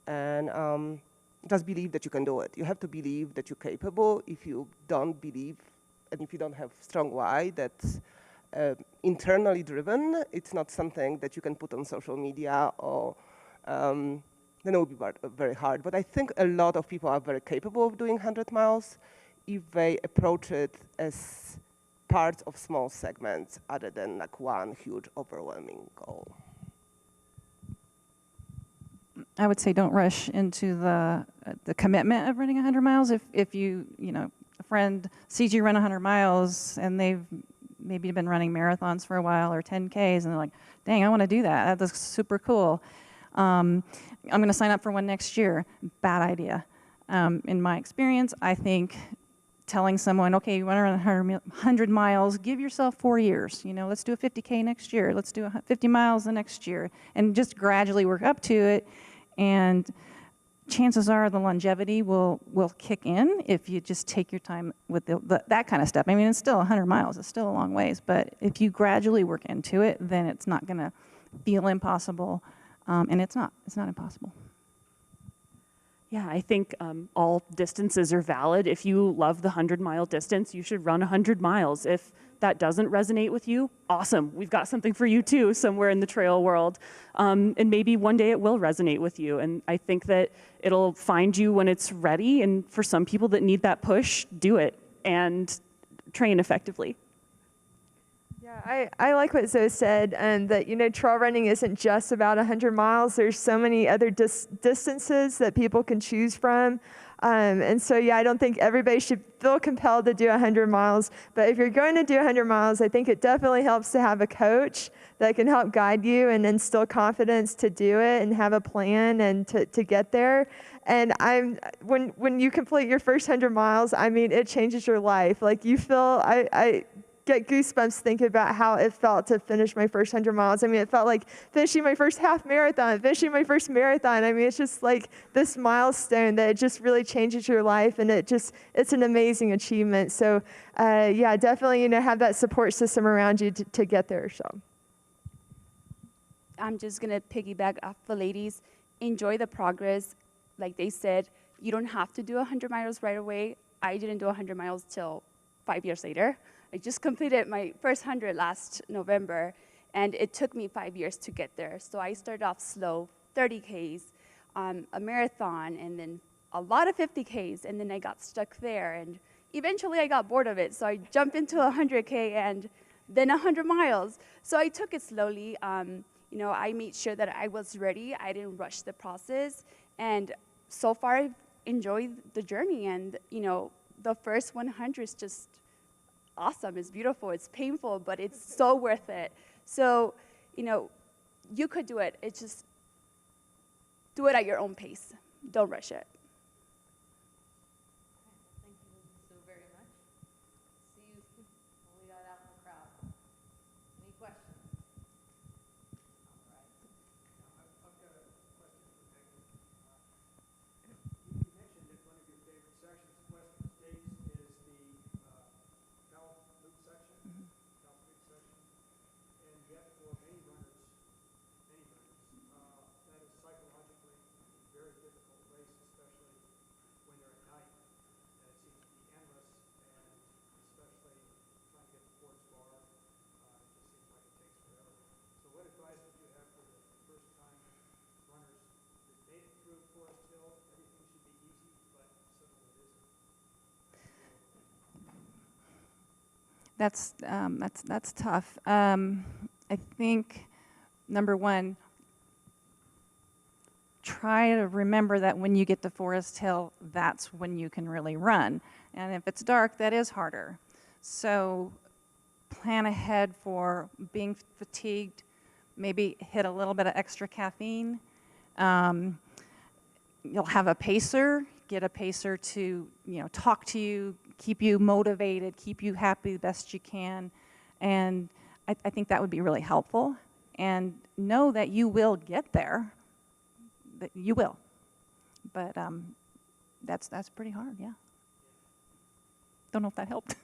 And just believe that you can do it. You have to believe that you're capable. If you don't believe, and if you don't have strong why that's internally driven, it's not something that you can put on social media, or then it will be very hard. But I think a lot of people are very capable of doing 100 miles if they approach it as parts of small segments other than like one huge overwhelming goal. I would say don't rush into the commitment of running 100 miles. If you a friend sees you run 100 miles and they've maybe been running marathons for a while or 10Ks, and they're like, dang, I want to do that. That looks super cool. I'm going to sign up for one next year. Bad idea. In my experience, I think telling someone, okay, you want to run 100 miles, give yourself 4 years. Let's do a 50K next year. Let's do 50 miles the next year. And just gradually work up to it. And chances are the longevity will kick in if you just take your time with that kind of stuff. I mean, it's still 100 miles. It's still a long ways. But if you gradually work into it, then it's not going to feel impossible. And it's not impossible. Yeah, I think all distances are valid. If you love the 100-mile distance, you should run 100 miles. If that doesn't resonate with you, awesome. We've got something for you too somewhere in the trail world. And maybe one day it will resonate with you. And I think that it'll find you when it's ready. And for some people that need that push, do it and train effectively. Yeah, I like what Zoe said, and that trail running isn't just about 100 miles. There's so many other distances that people can choose from. And so, yeah, I don't think everybody should feel compelled to do 100 miles. But if you're going to do 100 miles, I think it definitely helps to have a coach that can help guide you and instill confidence to do it and have a plan and to get there. And when you complete your first 100 miles, I mean, it changes your life. Like you feel, get goosebumps thinking about how it felt to finish my first 100 miles. I mean, it felt like finishing my first half marathon, finishing my first marathon. I mean, it's just like this milestone that it just really changes your life, and it's an amazing achievement. So, yeah, definitely, have that support system around you to get there. So, I'm just gonna piggyback off the ladies. Enjoy the progress. Like they said, you don't have to do 100 miles right away. I didn't do 100 miles till 5 years later. I just completed my first 100 last November, and it took me 5 years to get there. So I started off slow, 30 Ks, a marathon, and then a lot of 50 Ks, and then I got stuck there. And eventually I got bored of it, so I jumped into 100 K and then 100 miles. So I took it slowly. I made sure that I was ready. I didn't rush the process. And so far, I've enjoyed the journey. And, the first 100 is just awesome. It's beautiful. It's painful, but it's so worth it. So, you could do it. It's just do it at your own pace. Don't rush it. Thank you so very much. See you when we got out in the crowd. Any questions? All right. I've got a question for Meghan. You mentioned that one of your favorite sections of Western States is the Cal Loop section, Cal Street section, and yet for many runners, that is psychologically a very difficult race, especially when they're at night. And it seems to be endless, and especially trying to get to Ford's Bar, it just seems like it takes forever. So what advice would you have for the first-time runners that made it through Forest Hill? Everything should be easy, but suddenly it isn't. That's tough. I think, number one, try to remember that when you get to Forest Hill, that's when you can really run. And if it's dark, that is harder. So plan ahead for being fatigued, maybe hit a little bit of extra caffeine. You'll have a pacer, get a pacer to talk to you, keep you motivated, keep you happy the best you can. And I think that would be really helpful. And know that you will get there. That you will. But that's pretty hard, yeah. Don't know if that helped.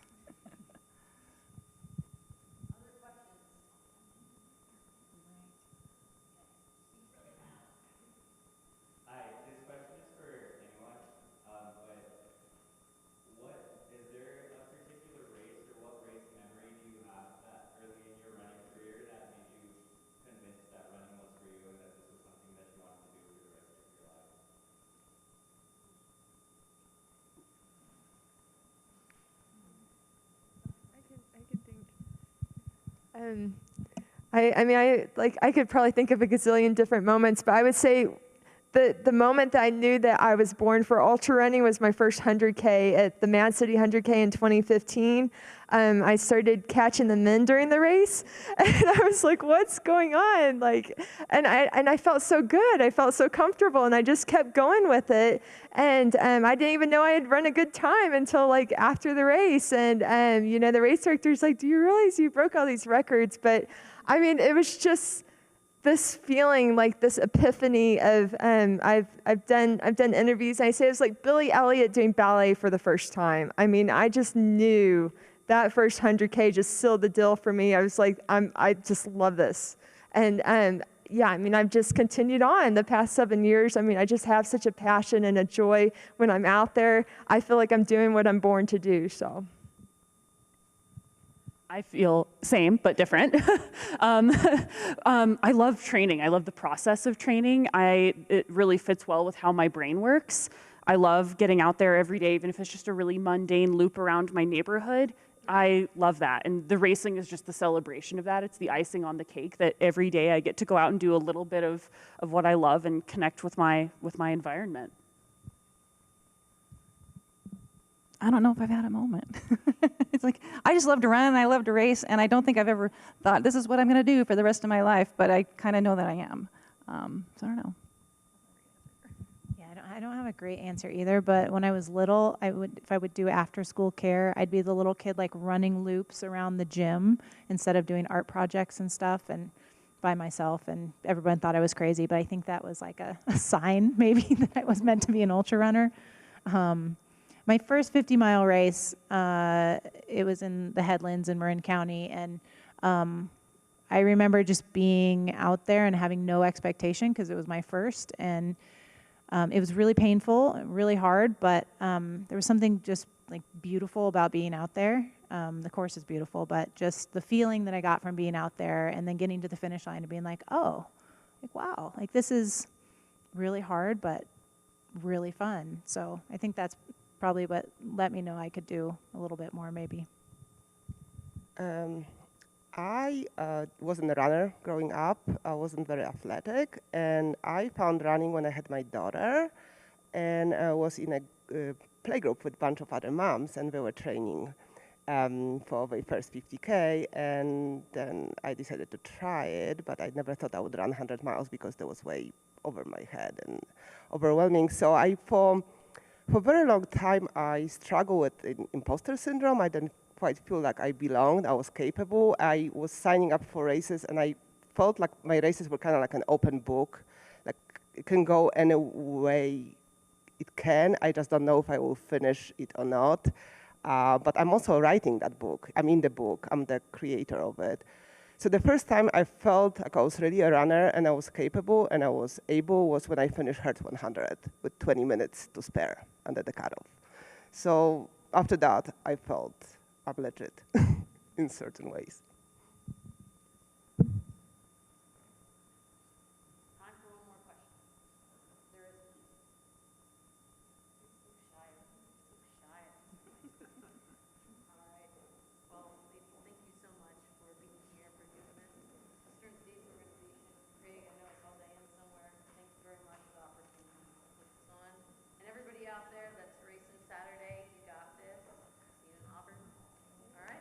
I could probably think of a gazillion different moments, but I would say the moment that I knew that I was born for ultra running was my first 100K at the Mad City 100K in 2015. I started catching the men during the race, and I was like, what's going on? And I felt so good. I felt so comfortable, and I just kept going with it. And I didn't even know I had run a good time until after the race. And the race director's like, do you realize you broke all these records? But I mean, it was just this feeling, this epiphany of I've done interviews, and I say it was like Billy Elliot doing ballet for the first time. I mean, I just knew that first 100K just sealed the deal for me. I was like, I just love this. And yeah, I mean, I've just continued on the past 7 years. I mean, I just have such a passion and a joy when I'm out there. I feel like I'm doing what I'm born to do, so. I feel same, but different. I love training. I love the process of training. It really fits well with how my brain works. I love getting out there every day, even if it's just a really mundane loop around my neighborhood. I love that. And the racing is just the celebration of that. It's the icing on the cake that every day I get to go out and do a little bit of what I love and connect with my environment. I don't know if I've had a moment. It's like, I just love to run and I love to race, and I don't think I've ever thought this is what I'm going to do for the rest of my life, but I kind of know that I am. So I don't know. Yeah, I don't have have a great answer either, but when I was little, if I would do after school care, I'd be the little kid like running loops around the gym instead of doing art projects and stuff and by myself, and everyone thought I was crazy, but I think that was like a sign maybe that I was meant to be an ultra runner. My first 50-mile race, it was in the Headlands in Marin County, and I remember just being out there and having no expectation because it was my first, and it was really painful, really hard, but there was something just like beautiful about being out there. The course is beautiful, but just the feeling that I got from being out there and then getting to the finish line and being like, oh, like wow, like this is really hard, but really fun. So I think that's probably what let me know I could do a little bit more maybe. I wasn't a runner growing up. I wasn't very athletic, and I found running when I had my daughter, and I was in a playgroup with a bunch of other moms, and we were training for the first 50K, and then I decided to try it, but I never thought I would run 100 miles because that was way over my head and overwhelming. So for a very long time, I struggled with imposter syndrome. I didn't quite feel like I belonged, I was capable. I was signing up for races, and I felt like my races were kind of like an open book. Like it can go any way it can. I just don't know if I will finish it or not. But I'm also writing that book. I'm in the book. I'm the creator of it. So the first time I felt like I was really a runner and I was capable and I was able was when I finished Hertz 100 with 20 minutes to spare under the cutoff. So after that, I felt I'm legit in certain ways. Time for one more question. There is so shy. All right. Well, ladies, thank you so much for being here, for doing this. Western States Organization. Craig, I know it's all day in somewhere. Thank you very much for the opportunity to put this on. And everybody out there that's racing Saturday, you got this. See you in Auburn. All right.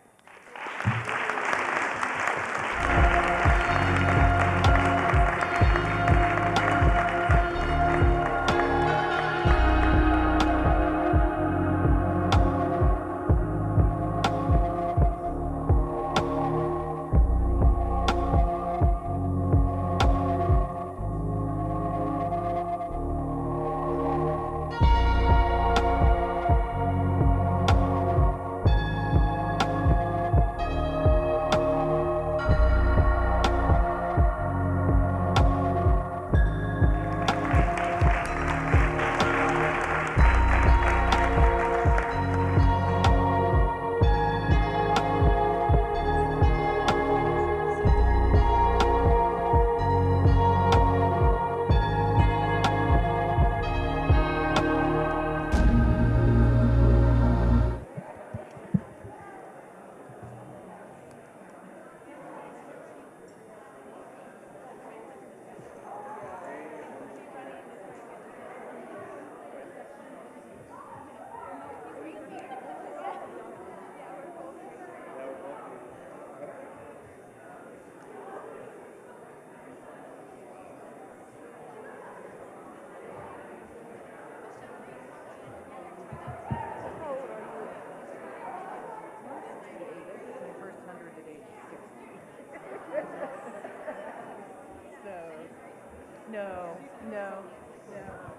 No.